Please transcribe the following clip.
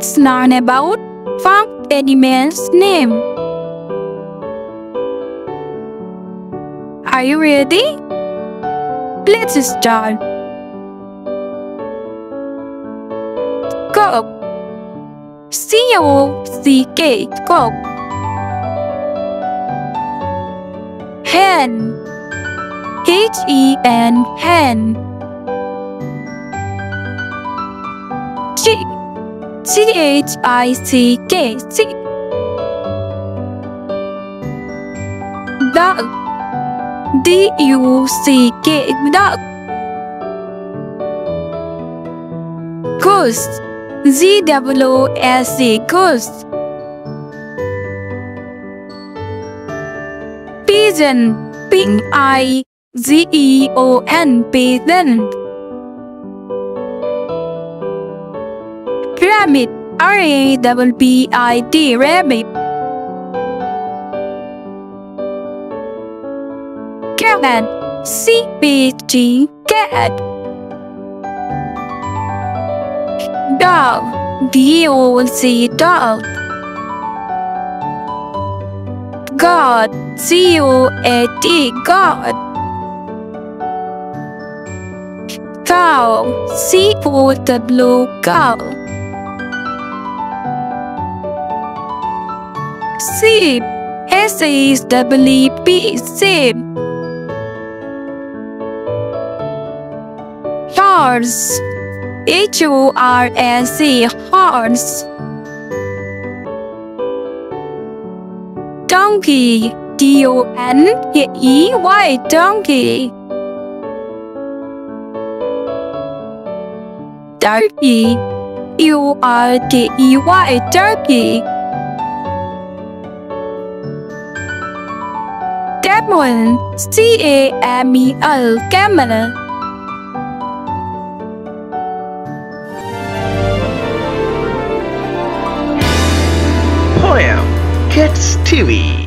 Let's learn about farm animals' name. Are you ready? Let's start. Cock. C-O-C-K. Cock. Hen. H-E-N. Hen. Chick. C-H-I-C-K. Chick. Duck. D-U-C-K. Duck. Goose. G-O-O-S-E. Goose. Pigeon. P-I-G-E-O-N. Pigeon. Rabbit. R-A-B-B-I-T. Rabbit. Cat. C-P-T. Cat. Dog. D-O-G. Dog. God. C-O-A-T. God. Cow. C-O-W. Cow. Sheep. S-E-W-P. Sheep. Horse. H-O-R-S-E. Horse. Donkey. D-O-N-K-E-Y. Donkey. Turkey. U-R-K-E-Y. Turkey. Camel. C-A-M-E-L. Camel. PoemKidsTV.